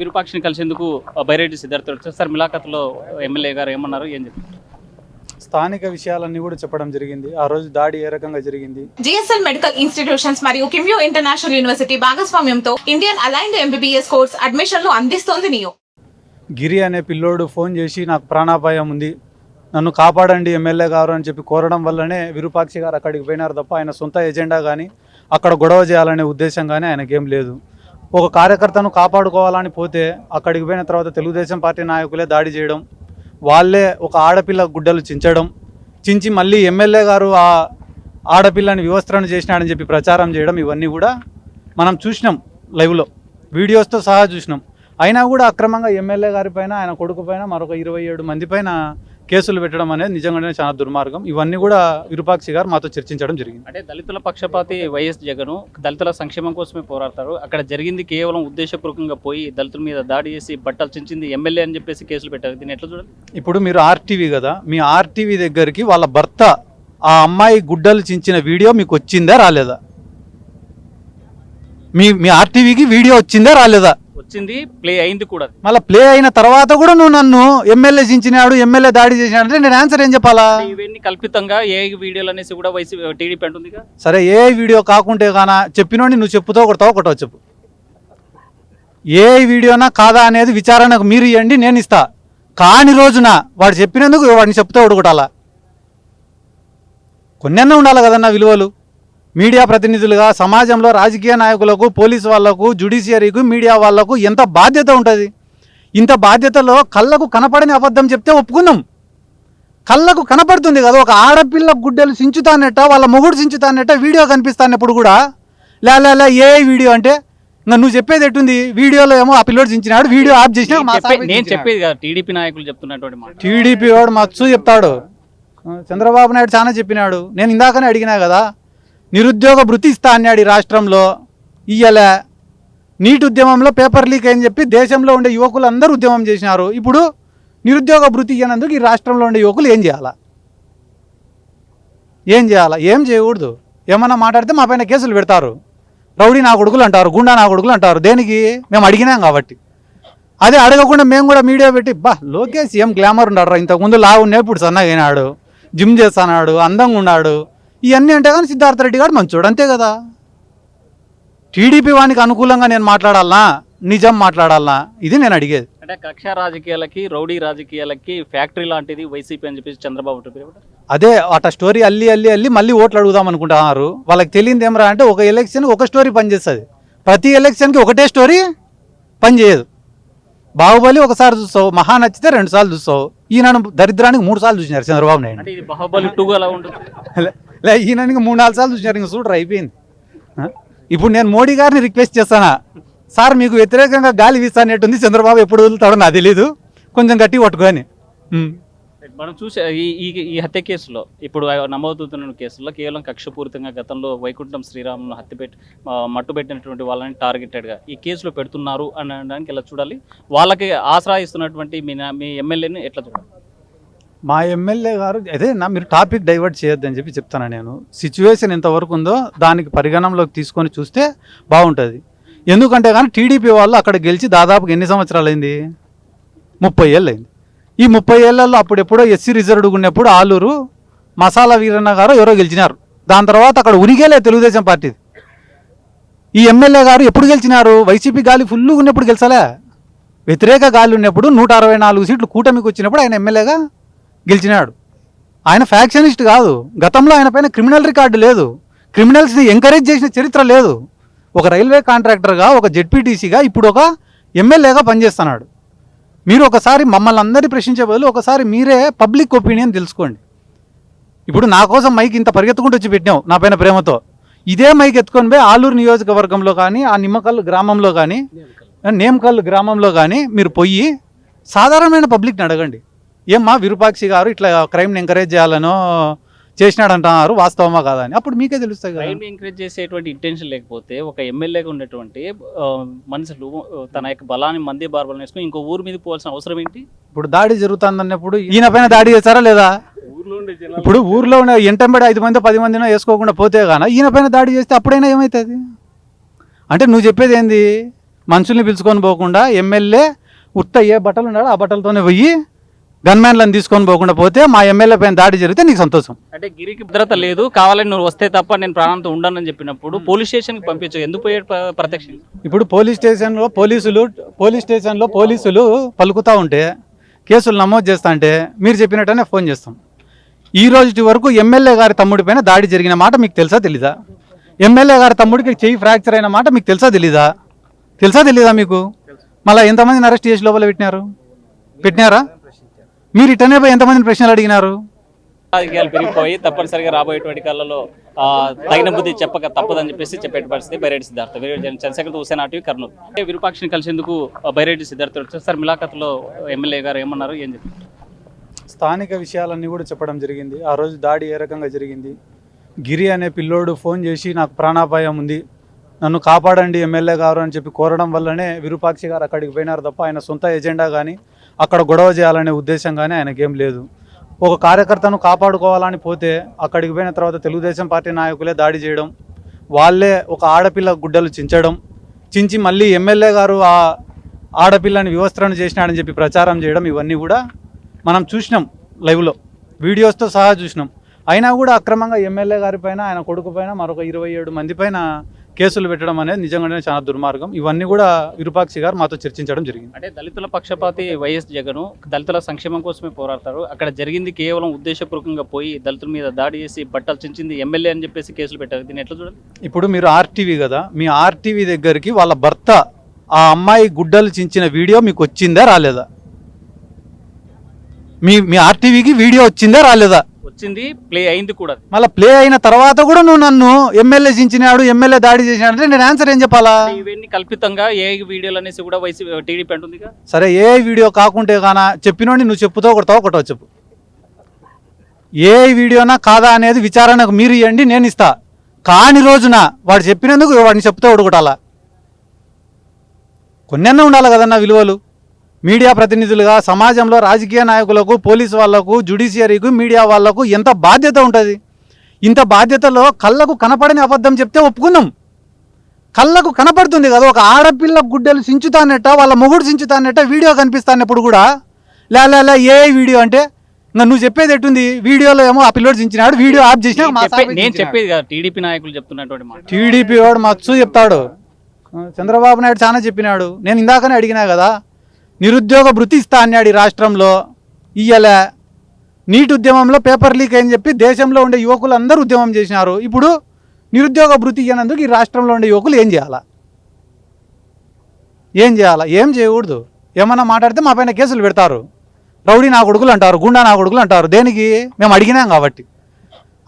విరూపాక్షని కలిసేందుకు బైరెడ్డి సిద్ధార్థ వచ్చారు sir. ములాఖాతులో MLA గారు ఏమన్నారు, ఏం చెప్పారు? స్థానిక విషయాలన్నీ కూడా చెప్పడం జరిగింది. ఆ రోజు దాడి ఏ రకంగా జరిగింది, జిఎస్ఎల్ మెడికల్ ఇన్స్టిట్యూషన్స్ మరియు కిమ్యూ ఇంటర్నేషనల్ యూనివర్సిటీ భాగస్వామ్యంతో ఇండియన్ అలైన్డ్ ఎంబీబీఎస్ కోర్స్ అడ్మిషన్లు అందిస్తోంది నియో. గిరి అనే పిల్లోడు ఫోన్ చేసి నాకు ప్రాణాపాయం ఉంది, నన్ను కాపాడండి ఎమ్మెల్యే గారు అని చెప్పి కోరడం వల్లనే విరూపాక్షి గారు అక్కడికి పోయినారు తప్ప ఆయన సొంత ఎజెండా కానీ అక్కడ గొడవ చేయాలనే ఉద్దేశం కానీ ఆయనకేం లేదు. ఒక కార్యకర్తను కాపాడుకోవాలని పోతే అక్కడికి పోయిన తర్వాత తెలుగుదేశం పార్టీ నాయకులే దాడి చేయడం, వాళ్ళే ఒక ఆడపిల్ల గుడ్డలు చించి మళ్ళీ ఎమ్మెల్యే గారు ఆ ఆడపిల్లని వివస్త్రణ చేసినాడని చెప్పి ప్రచారం చేయడం, ఇవన్నీ కూడా మనం చూసినాం, లైవ్లో వీడియోస్తో సహా చూసినాం. అయినా కూడా అక్రమంగా ఎమ్మెల్యే గారి పైన ఆయన కొడుకు పైన మరొక 27 మంది పైన కేసులు పెట్టడం అనేది నిజంగానే చాలా దుర్మార్గం. ఇవన్నీ కూడా విరూపాక్షి గారు మాతో చర్చించడం జరిగింది. అంటే దళితుల పక్షపాతి వైఎస్ జగన్ దళితుల సంక్షేమం కోసమే పోరాడతారు, అక్కడ జరిగింది కేవలం ఉద్దేశపూర్వకంగా పోయి దళితుల మీద దాడి చేసి బట్టలు చించింది ఎమ్మెల్యే అని చెప్పేసి కేసులు పెట్టారు. దీన్ని ఎట్లా చూడాలి? ఇప్పుడు మీరు ఆర్టీవీ కదా, మీ ఆర్టీవీ దగ్గరికి వాళ్ళ భర్త ఆ అమ్మాయి గుడ్డలు చించిన వీడియో మీకు వచ్చిందా రాలేదా? మీ ఆర్టీవీకి వీడియో వచ్చిందా రాలేదా? వచ్చింది, ప్లే అయింది కూడా. మళ్ళీ ప్లే అయిన తర్వాత కూడా నువ్వు నన్ను ఎమ్మెల్యే చించినాడు, ఎమ్మెల్యే దాడి చేసినాడు అంటే నేను ఆన్సర్ ఏం చెప్పాలా? ఇవన్నీ కల్పితంగా ఏ వీడియోలు అనేసి కూడా టీడీపీ అంటుంది. సరే, ఏ వీడియో కాకుంటే కానా చెప్పినోడిని నువ్వు చెప్పుతో కొడతావు చెప్పు. ఏ వీడియోనా కాదా అనేది విచారణకు మీరు ఇవ్వండి, నేను ఇస్తా. కాని రోజున వాడు చెప్పినందుకు వాడిని చెప్తూ కొడగొట్టాలా? కొన్నెన్న ఉండాలి కదన్న విలువలు. మీడియా ప్రతినిధులుగా సమాజంలో రాజకీయ నాయకులకు, పోలీసు వాళ్లకు, జ్యుడిషియరీకు, మీడియా వాళ్లకు ఎంత బాధ్యత ఉంటుంది. ఇంత బాధ్యతలో కళ్ళకు కనపడని అబద్ధం చెప్తే ఒప్పుకుందాం. కళ్ళకు కనపడుతుంది కదా, ఒక ఆడపిల్ల గుడ్డలు చించుతానట్ట, వాళ్ళ మొగుడు చించుతానట్ట వీడియో కనిపిస్తానప్పుడు కూడా లే ఏ వీడియో అంటే ఇంకా నువ్వు చెప్పేది ఎట్టుంది? వీడియోలో ఏమో ఆ పిల్లోడు చించినాడు, వీడియో ఆఫ్ చేసినా నేను చెప్పేది కదా, టీడీపీ నాయకులు చెప్తున్నటువంటి మాట. టీడీపీ వాడు మచ్చు చెప్తాడు, చంద్రబాబు నాయుడు చాలా చెప్పినాడు. నేను ఇందాకనే అడిగినా కదా, నిరుద్యోగ భృతి ఇస్తా అన్నాడు ఈ రాష్ట్రంలో, ఇయ్యలే. నీట్ ఉద్యమంలో పేపర్ లీక్ అని చెప్పి దేశంలో ఉండే యువకులు అందరూ ఉద్యమం చేసినారు. ఇప్పుడు నిరుద్యోగ భృతి ఇయ్యనందుకు ఈ రాష్ట్రంలో ఉండే యువకులు ఏం చేయాలా? ఏం చేయకూడదు. ఏమన్నా మాట్లాడితే మా పైన కేసులు పెడతారు, రౌడీ నా కొడుకులు అంటారు, గుండా నా కొడుకులు అంటారు. దేనికి? మేము అడిగినాం కాబట్టి. అదే అడగకుండా మేము కూడా మీడియా పెట్టి లోకేష్ ఏం గ్లామర్ ఉన్నాడు, ఇంతకుముందు లావున్నాడు, ఇప్పుడు సన్నగా అయినాడు, జిమ్ చేస్తున్నాడు, అందంగా ఉన్నాడు, ఇవన్నీ అంటే కానీ సిద్ధార్థ రెడ్డి గారు మంచోడు, అంతే కదా. టీడీపీ వానికి అనుకూలంగా నేను మాట్లాడాలనా, నిజం మాట్లాడాలనా, ఇది నేను అడిగేది. అంటే కక్ష రాజకీయాలకి, రౌడీ రాజకీయాలకి ఫ్యాక్టరీ లాంటిది వైసీపీ అని చెప్పేసి చంద్రబాబు. అదే అట స్టోరీ అల్లి మళ్ళీ ఓట్లు అడుగుదాం అనుకుంటున్నారు. వాళ్ళకి తెలియదు ఏమరా అంటే ఒక ఎలక్షన్ ఒక స్టోరీ పనిచేస్తుంది, ప్రతి ఎలక్షన్కి ఒకటే స్టోరీ పనిచేయదు. బాహుబలి ఒకసారి చూస్తావు, మహా నచ్చితే 2 సార్లు చూస్తావు. ఈయన దరిద్రానికి 3 సార్లు చూసినారు చంద్రబాబు నాయుడు. ఇది బాహుబలి 2 అలా ఉంటుంది. ఈయనకి 3-4 సార్లు చూసినారు, ఇంక చూడరు, అయిపోయింది. ఇప్పుడు నేను మోడీ గారిని రిక్వెస్ట్ చేస్తానా, సార్ మీకు వ్యతిరేకంగా గాలి వీస్తానేటుంది, చంద్రబాబు ఎప్పుడు వదులుతాడో నాకు తెలీదు, కొంచెం గట్టి పట్టుకొని. మనం చూసే ఈ హత్య కేసులో, ఇప్పుడు నమోదవుతున్న కేసులో కేవలం కక్షపూరితంగా గతంలో వైకుంఠం శ్రీరామును మట్టుబెట్టినటువంటి వాళ్ళని టార్గెటెడ్గా ఈ కేసులో పెడుతున్నారు అనడానికి ఎలా చూడాలి? వాళ్ళకి ఆసరా ఇస్తున్నటువంటి మీ ఎమ్మెల్యేని ఎట్లా చూడాలి? మా ఎమ్మెల్యే గారు అదే మీరు టాపిక్ డైవర్ట్ చేయొద్దని చెప్పి చెప్తాను. నేను సిచ్యువేషన్ ఎంతవరకు ఉందో దానికి పరిగణనలోకి తీసుకొని చూస్తే బాగుంటుంది. ఎందుకంటే కానీ టీడీపీ వాళ్ళు అక్కడ గెలిచి దాదాపుగా ఎన్ని సంవత్సరాలు అయింది? 30 ఏళ్ళు అయింది. ఈ 30 ఏళ్లలో అప్పుడెప్పుడో ఎస్సీ రిజర్వ్డ్ ఉన్నప్పుడు ఆలూరు మసాలా వీరన్న గారు ఎవరో గెలిచినారు. దాని తర్వాత అక్కడ ఉనిగేలే తెలుగుదేశం పార్టీది. ఈ ఎమ్మెల్యే గారు ఎప్పుడు గెలిచినారు? వైసీపీ గాలి ఫుల్గా ఉన్నప్పుడు గెలిచలే, వ్యతిరేక గాలి ఉన్నప్పుడు 164 సీట్లు కూటమికి వచ్చినప్పుడు ఆయన ఎమ్మెల్యేగా గెలిచినాడు. ఆయన ఫ్యాక్షనిస్ట్ కాదు, గతంలో ఆయన పైన క్రిమినల్ రికార్డు లేదు, క్రిమినల్స్ని ఎంకరేజ్ చేసిన చరిత్ర లేదు. ఒక రైల్వే కాంట్రాక్టర్గా, ఒక జెడ్పీటీసీగా, ఇప్పుడు ఒక ఎమ్మెల్యేగా పనిచేస్తున్నాడు. మీరు ఒకసారి మమ్మల్ని అందరినీ ప్రశ్నించే బదులు ఒకసారి మీరే పబ్లిక్ ఒపీనియన్ తెలుసుకోండి. ఇప్పుడు నా కోసం మైక్ ఇంత పరిగెత్తుకుంటూ వచ్చి పెట్టినావు నా పైన ప్రేమతో, ఇదే మైక్ ఎత్తుకొని పోయి ఆలూరు నియోజకవర్గంలో కానీ, ఆ నిమ్మకల్లు గ్రామంలో కానీ, నేమకల్లు గ్రామంలో కానీ మీరు పోయి సాధారణమైన పబ్లిక్ని అడగండి, ఏమ్మా విరూపాక్షి గారు ఇట్లా క్రైమ్ని ఎంకరేజ్ చేయాలనో చేసినాడు అంటున్నారు, వాస్తవమా కాదా అని. అప్పుడు మీకే తెలుస్తాయి కదా. క్రైమ్ ఎంకరేజ్ చేసేటువంటి ఇంటెన్షన్ లేకపోతే ఒక ఎమ్మెల్యేగా ఉన్నటువంటి మనుషులు తన యొక్క బలాన్ని మంది బార్బలం వేసుకుని ఇంకో ఊరు మీద పోవాల్సిన అవసరం ఏంటి? ఇప్పుడు దాడి జరుగుతుంది అన్నప్పుడు ఈయన పైన దాడి చేస్తారా లేదా? ఇప్పుడు ఊర్లో ఉన్న ఎంటంబడి 5 మంది 10 మందినో వేసుకోకుండా పోతే గాన ఈయన పైన దాడి చేస్తే అప్పుడైనా ఏమవుతుంది? అంటే నువ్వు చెప్పేది ఏంది? మనుషుల్ని పిలుచుకొని పోకుండా ఎమ్మెల్యే ఉత్త ఏ బట్టలు ఉన్నాడో ఆ బట్టలతోనే పోయి గన్మ్యాన్లను తీసుకొని పోకుండా పోతే మా ఎమ్మెల్యే పైన దాడి జరిగితే నీకు సంతోషం. అంటే గిరికి భద్రత లేదు, కావాలని నువ్వు వస్తే తప్ప నేను ప్రాణంతో ఉండనని చెప్పినప్పుడు పోలీస్ స్టేషన్కి పంపించు, ఎందుకు పోయాడు ప్రత్యక్షంగా? ఇప్పుడు పోలీస్ స్టేషన్లో పోలీసులు పలుకుతూ ఉంటే కేసులు నమోదు చేస్తా అంటే మీరు చెప్పినట్టనే ఫోన్ చేస్తాం. ఈ రోజు వరకు ఎమ్మెల్యే గారి తమ్ముడి పైన దాడి జరిగిన మాట మీకు తెలుసా తెలీదా? ఎమ్మెల్యే గారి తమ్ముడికి చెయ్యి ఫ్రాక్చర్ అయిన మాట మీకు తెలుసా తెలీదా మీకు? మళ్ళీ ఎంతమందిని అరెస్ట్ చేసి లోపల పెట్టినారా? మీరు ఇట్టనే పోయి ఎంతమందిని ప్రశ్నలు అడిగినారు? రాజకీయాలు పెరిగిపోయి తప్పనిసరిగా రాబోయేటువంటి కాలంలో తగిన బుద్ధి చెప్పక తప్పదని చెప్పేసి చెప్పే పరిస్థితి బైరెడ్డి సిద్ధార్థ. చంద్రశేఖర్ హుసేన్ ఆర్టీవీ కర్నూలు. విరూపాక్షిని కలిసేందుకు బైరెడ్డి సిద్ధార్థ వచ్చారు సార్. మిలాఖత్లో ఎమ్మెల్యే గారు ఏమన్నారు, ఏం చెప్పారు? స్థానిక విషయాలన్నీ కూడా చెప్పడం జరిగింది. ఆ రోజు దాడి ఏ రకంగా జరిగింది, గిరి అనే పిల్లోడు ఫోన్ చేసి నాకు ప్రాణాపాయం ఉంది, నన్ను కాపాడండి ఎమ్మెల్యే గారు అని చెప్పి కోరడం వల్లనే విరూపాక్షి గారు అక్కడికి పోయినారు తప్ప ఆయన సొంత ఎజెండా కానీ అక్కడ గొడవ చేయాలనే ఉద్దేశం కానీ ఆయనకేం లేదు. ఒక కార్యకర్తను కాపాడుకోవాలని పోతే అక్కడికి పోయిన తర్వాత తెలుగుదేశం పార్టీ నాయకులే దాడి చేయడం, వాళ్ళే ఒక ఆడపిల్ల గుడ్డలు చించి మళ్ళీ ఎమ్మెల్యే గారు ఆ ఆడపిల్లని వివస్త్రను చేసినాడని చెప్పి ప్రచారం చేయడం, ఇవన్నీ కూడా మనం చూసినాం, లైవ్లో వీడియోస్తో సహా చూసినాం. అయినా కూడా అక్రమంగా ఎమ్మెల్యే గారి పైన, ఆయన కొడుకు పైన, మరొక 27 మంది పైన కేసులు పెట్టడం అనేది నిజంగానే చాలా దుర్మార్గం. ఇవన్నీ కూడా విరూపాక్షి గారు మాతో చర్చించడం జరిగింది. అంటే దళితుల పక్షపాతి వైఎస్ జగన్ దళితుల సంక్షేమం కోసమే పోరాడతారు, అక్కడ జరిగింది కేవలం ఉద్దేశపూర్వకంగా పోయి దళితుల మీద దాడి చేసి బట్టలు చించింది ఎమ్మెల్యే అని చెప్పేసి కేసులు పెట్టారు. దీన్ని ఎట్లా చూడాలి? ఇప్పుడు మీరు ఆర్టీవీ కదా, మీ ఆర్టీవీ దగ్గరికి వాళ్ళ భర్త ఆ అమ్మాయి గుడ్డలు చించిన వీడియో మీకు వచ్చిందా రాలేదా? మీ ఆర్టీవీకి వీడియో వచ్చిందా రాలేదా? వచ్చింది, ప్లే అయింది కూడా. మళ్ళీ ప్లే అయిన తర్వాత కూడా నువ్వు నన్ను ఎమ్మెల్యే చించినాడు, ఎమ్మెల్యే దాడి చేసినాడు అంటే నేను ఆన్సర్ ఏం చెప్పాలా? ఇవన్నీ కల్పితంగా ఏ వీడియోలు అనేసి కూడా టీడీపీ అంటుంది. సరే, ఏ వీడియో కాకుంటే కానా చెప్పినోడి నువ్వు చెప్పుతో కొడతావు చెప్పు. ఏ వీడియోనా కాదా అనేది విచారణకు మీరు ఇవ్వండి, నేను ఇస్తా. కాని రోజున వాడు చెప్పినందుకు వాడిని చెప్తూ కొడుకోటాలా? కొన్నెన్న ఉండాలి కదన్నా విలువలు. మీడియా ప్రతినిధులుగా సమాజంలో రాజకీయ నాయకులకు, పోలీసు వాళ్లకు, జ్యుడిషియరీకి, మీడియా వాళ్లకు ఎంత బాధ్యత ఉంటుంది. ఇంత బాధ్యతలో కళ్ళకు కనపడని అబద్ధం చెప్తే ఒప్పుకుందాం. కళ్ళకు కనపడుతుంది కదా, ఒక ఆడపిల్ల గుడ్డలు చించుతానట్ట, వాళ్ళ మొగుడు చించుతానట్ట వీడియో కనిపిస్తానప్పుడు కూడా లే ఏ వీడియో అంటే ఇంకా నువ్వు చెప్పేది ఎట్టుంది? వీడియోలో ఏమో ఆ పిల్లోడు చించినాడు, వీడియో ఆఫ్ చేసినా నేను చెప్పేది కదా, టీడీపీ నాయకులు చెప్తున్నటువంటి మాట. టీడీపీ వాడు మచ్చు చెప్తాడు, చంద్రబాబు నాయుడు చాలా చెప్పినాడు. నేను ఇందాకనే అడిగినా కదా, నిరుద్యోగ భృతి ఇస్తా అన్నాడు ఈ రాష్ట్రంలో, ఇయ్యలే. నీట్ ఉద్యమంలో పేపర్ లీక్ అని చెప్పి దేశంలో ఉండే యువకులు అందరూ ఉద్యమం చేసినారు. ఇప్పుడు నిరుద్యోగ భృతి ఇయ్యనందుకు ఈ రాష్ట్రంలో ఉండే యువకులు ఏం చేయాలా? ఏం చేయకూడదు. ఏమన్నా మాట్లాడితే మా పైన కేసులు పెడతారు, రౌడీ నా కొడుకులు అంటారు, గుండా నా కొడుకులు అంటారు. దేనికి? మేము అడిగినాం కాబట్టి.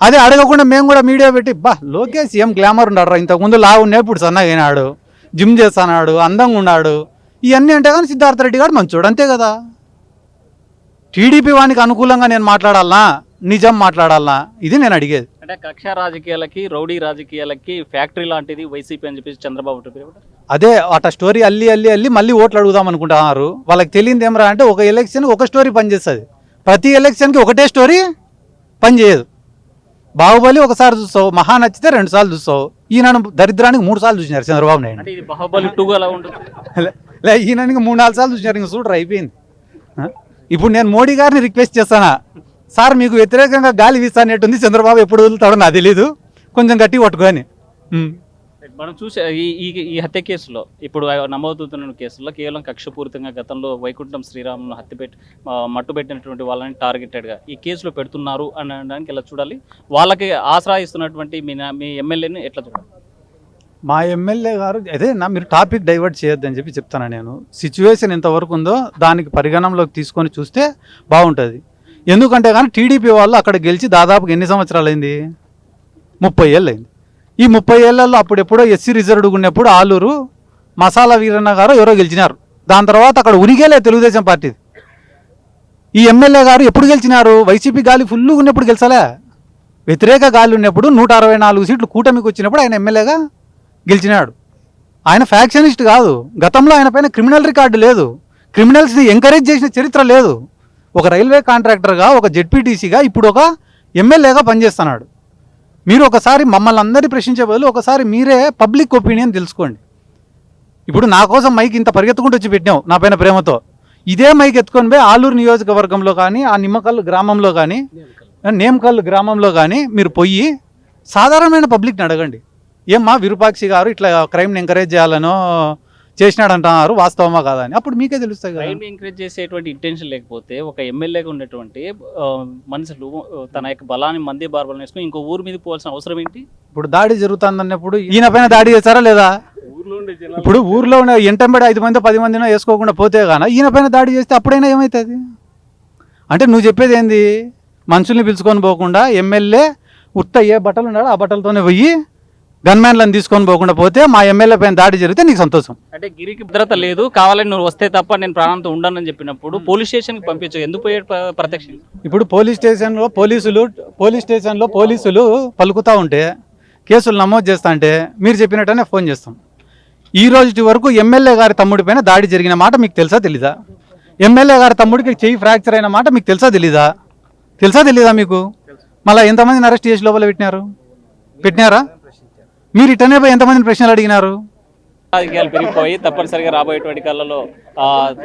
అదే అడగకుండా మేము కూడా మీడియా పెట్టి లోకేష్ ఏం గ్లామర్ ఉన్నాడు, ఇంతకుముందు లావు ఉండే ఇప్పుడు సన్నగా అయినాడు, జిమ్ చేస్తున్నాడు, అందంగా ఉన్నాడు, ఇవన్నీ అంటే కానీ సిద్ధార్థ రెడ్డి గారు మంచోడు, అంతే కదా. టీడీపీ వానికి అనుకూలంగా నేను మాట్లాడాలనా, నిజం మాట్లాడాలనా, ఇది నేను అడిగేది. అంటే కక్ష రాజకీయాలకి, రౌడీ రాజకీయాలకి ఫ్యాక్టరీ లాంటిది వైసీపీ అని చెప్పేసి చంద్రబాబు. అదే అట స్టోరీ అల్లి మళ్ళీ ఓట్లు అడుగుదాం అనుకుంటున్నారు. వాళ్ళకి తెలియదు ఏమరా అంటే ఒక ఎలక్షన్ ఒక స్టోరీ పనిచేస్తుంది, ప్రతి ఎలక్షన్కి ఒకటే స్టోరీ పనిచేయదు. బాహుబలి ఒకసారి చూస్తావు, మహా నచ్చితే 2 సార్లు చూస్తావు. ఈయన దరిద్రానికి 3 సార్లు చూసినారు చంద్రబాబు నాయుడు. అంటే ఇది బాహుబలి 2 అలా ఉంటుంది. ఈయనకి 3-4 సార్లు చూసినారు, ఇంక చూడరు అయిపోయింది. ఇప్పుడు నేను మోడీ గారిని రిక్వెస్ట్ చేస్తానా, సార్ మీకు వ్యతిరేకంగా గాలి వీస్తానేటుంది, చంద్రబాబు ఎప్పుడు వదులుతాడో నాకు తెలీదు, కొంచెం గట్టి పట్టుకొని. మనం చూసే ఈ హత్య కేసులో ఇప్పుడు నమోదవుతున్న కేసులో కేవలం కక్షపూరితంగా గతంలో వైకుంఠం శ్రీరామును మట్టుబెట్టినటువంటి వాళ్ళని టార్గెటెడ్గా ఈ కేసులో పెడుతున్నారు అనడానికి ఎలా చూడాలి? వాళ్ళకి ఆసరా ఇస్తున్నటువంటి మీ ఎమ్మెల్యేని ఎట్లా చూడాలి? మా ఎమ్మెల్యే గారు అదే మీరు టాపిక్ డైవర్ట్ చేయొద్దని చెప్పి చెప్తాను నేను. సిచ్యువేషన్ ఎంతవరకు ఉందో దానికి పరిగణంలోకి తీసుకొని చూస్తే బాగుంటుంది. ఎందుకంటే కానీ టీడీపీ వాళ్ళు అక్కడ గెలిచి దాదాపుగా ఎన్ని సంవత్సరాలు అయింది? 30 ఏళ్ళు అయింది. ఈ 30 ఏళ్లలో అప్పుడెప్పుడో ఎస్సీ రిజర్వ్డ్ ఉన్నప్పుడు ఆలూరు మసాలా వీరన్న గారు ఎవరో గెలిచినారు. దాని తర్వాత అక్కడ ఉనిగేలే తెలుగుదేశం పార్టీది. ఈ ఎమ్మెల్యే గారు ఎప్పుడు గెలిచినారు? వైసీపీ గాలి ఫుల్ ఉన్నప్పుడు గెలిచలే, వ్యతిరేక గాలి ఉన్నప్పుడు 164 సీట్లు కూటమికి వచ్చినప్పుడు ఆయన ఎమ్మెల్యేగా గెలిచినాడు. ఆయన ఫ్యాక్షనిస్ట్ కాదు, గతంలో ఆయన పైన క్రిమినల్ రికార్డు లేదు, క్రిమినల్స్ని ఎంకరేజ్ చేసిన చరిత్ర లేదు. ఒక రైల్వే కాంట్రాక్టర్గా, ఒక జెడ్పీటీసీగా, ఇప్పుడు ఒక ఎమ్మెల్యేగా పనిచేస్తున్నాడు. మీరు ఒకసారి మమ్మల్ని అందరినీ ప్రశ్నించే బదులు ఒకసారి మీరే పబ్లిక్ ఒపీనియన్ తెలుసుకోండి. ఇప్పుడు నా కోసం మైక్ ఇంత పరిగెత్తుకుంటూ వచ్చి పెట్టినావు నా పైన ప్రేమతో. ఇదే మైక్ ఎత్తుకొని పోయి ఆలూరు నియోజకవర్గంలో కానీ ఆ నిమ్మకల్లు గ్రామంలో కానీ నేమకల్లు గ్రామంలో కానీ మీరు పోయి సాధారణమైన పబ్లిక్ని అడగండి, ఏమ్మా విరూపాక్షి గారు ఇట్లా క్రైమ్ని ఎంకరేజ్ చేయాలనో చేసినాడంటున్నారు, వాస్తవమా కాదా అని. అప్పుడు మీకే తెలుస్తాయి కదా. క్రైమ్ ఎంకరేజ్ చేసేటువంటి ఇంటెన్షన్ లేకపోతే ఒక ఎమ్మెల్యేగా ఉన్నటువంటి మనుషులు తన యొక్క బలాన్ని మంది బార్బలం వేసుకుని ఇంకో ఊరు మీద పోవాల్సిన అవసరం ఏంటి? ఇప్పుడు దాడి జరుగుతుందన్నప్పుడు ఈయన పైన దాడి చేశారా లేదా? ఇప్పుడు ఊర్లో ఉన్న ఎంటంబడి 5 మంది 10 మందినో వేసుకోకుండా పోతే గాన ఈయన పైన దాడి చేస్తే అప్పుడైనా ఏమవుతుంది? అంటే నువ్వు చెప్పేది ఏంది? మనుషుల్ని పిలుచుకొని పోకుండా ఎమ్మెల్యే ఉత్త ఏ బట్టలు ఉన్నాడో ఆ బట్టలతోనే పోయి గన్మ్యాన్లను తీసుకొని పోకుండా పోతే మా ఎమ్మెల్యే పైన దాడి జరిగితే నీకు సంతోషం. అంటే గిరికి భద్రత లేదు, కావాలని నువ్వు వస్తే తప్ప నేను ప్రాణంతో ఉండనని చెప్పినప్పుడు పోలీస్ స్టేషన్కి పంపించు, ఎందుకు పోయాడు ప్రత్యక్షం? ఇప్పుడు పోలీస్ స్టేషన్లో పోలీసులు పలుకుతూ ఉంటే కేసులు నమోదు చేస్తా అంటే మీరు చెప్పినట్టనే ఫోన్ చేస్తాం. ఈ రోజు వరకు ఎమ్మెల్యే గారి తమ్ముడి పైన దాడి జరిగిన మాట మీకు తెలుసా తెలీదా? ఎమ్మెల్యే గారి తమ్ముడికి చెయ్యి ఫ్రాక్చర్ అయిన మాట మీకు తెలుసా తెలీదా మీకు? మళ్ళీ ఎంతమందిని అరెస్ట్ చేసి లోపల పెట్టినారా? మీరు ఇట్టనే పోయి ఎంతమందిని ప్రశ్నలు అడిగినారు? రాజకీయాలు పెరిగిపోయి తప్పనిసరిగా రాబోయేటువంటి కాలంలో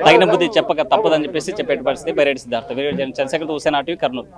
తగిన బుద్ధి చెప్పక తప్పదని చెప్పేసి చెప్పే పరిస్థితి. బైరెడ్డి సిద్ధార్థ, చంద్రశేఖర్, హుసేన్ ఆర్టీవీ, కర్నూలు.